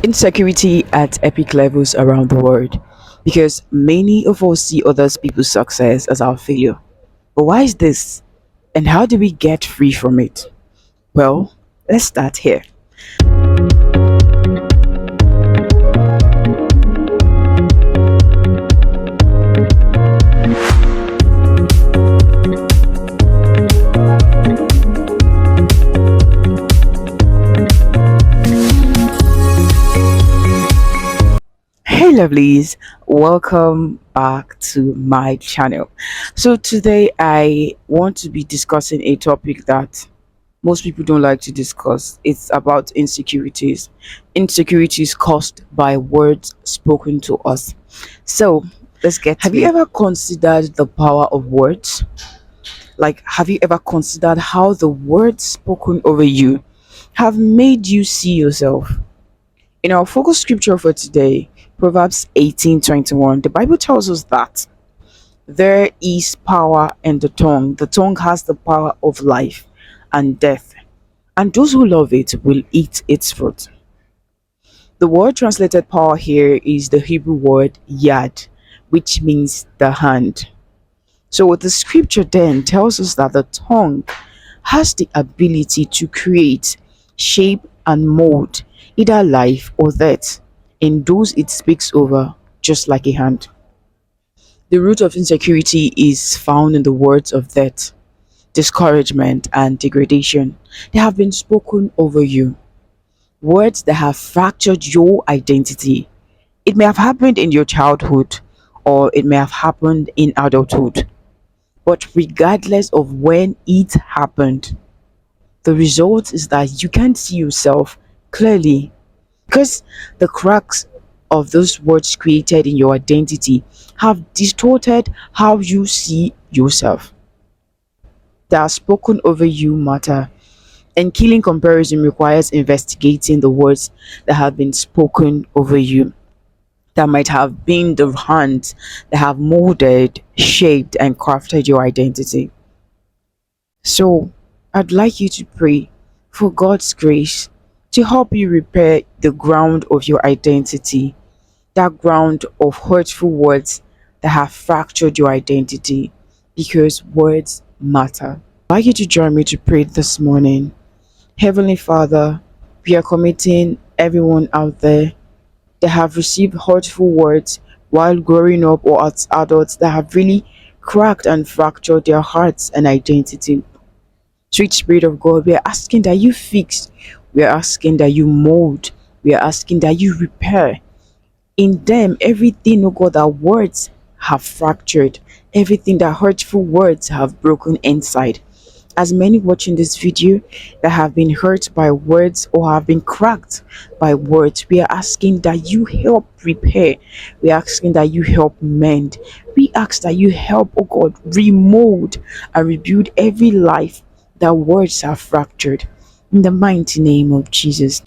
Insecurity at epic levels around the world because many of us see other people's success as our failure. But why is this? And how do we get free from it? Well, let's start here. Hey lovelies, welcome back to my channel. So today I want to be discussing a topic that most people don't like to discuss. It's about insecurities. Insecurities caused by words spoken to us. So let's get to it. Have you ever considered the power of words? Like, have you ever considered how the words spoken over you have made you see yourself? In our focus scripture for today, Proverbs 18:21, the Bible tells us that there is power in the tongue. The tongue has the power of life and death, and those who love it will eat its fruit. The word translated power here is the Hebrew word yad, which means the hand. So the scripture then tells us that the tongue has the ability to create, shape, and mold either life or death in those it speaks over, just like a hand. The root of insecurity is found in the words of death, discouragement, and degradation. They have been spoken over you, words that have fractured your identity. It may have happened in your childhood or it may have happened in adulthood. But regardless of when it happened, the result is that you can't see yourself clearly because the cracks of those words created in your identity have distorted how you see yourself. That are spoken over you matter, and killing comparison requires investigating the words that have been spoken over you. That might have been the hands that have molded, shaped, and crafted your identity. So, I'd like you to pray for God's grace to help you repair the ground of your identity, that ground of hurtful words that have fractured your identity, because words matter. I'd like you to join me to pray this morning. Heavenly Father, we are committing everyone out there that have received hurtful words while growing up or as adults that have really cracked and fractured their hearts and identity. Sweet Spirit of God, we are asking that you fix, we are asking that you mold, we are asking that you repair in them everything, oh God, that words have fractured, everything that hurtful words have broken inside. As many watching this video that have been hurt by words or have been cracked by words, we are asking that you help repair. We are asking that you help mend. We ask that you help, oh God, remold and rebuild every life that words have fractured. In the mighty name of Jesus.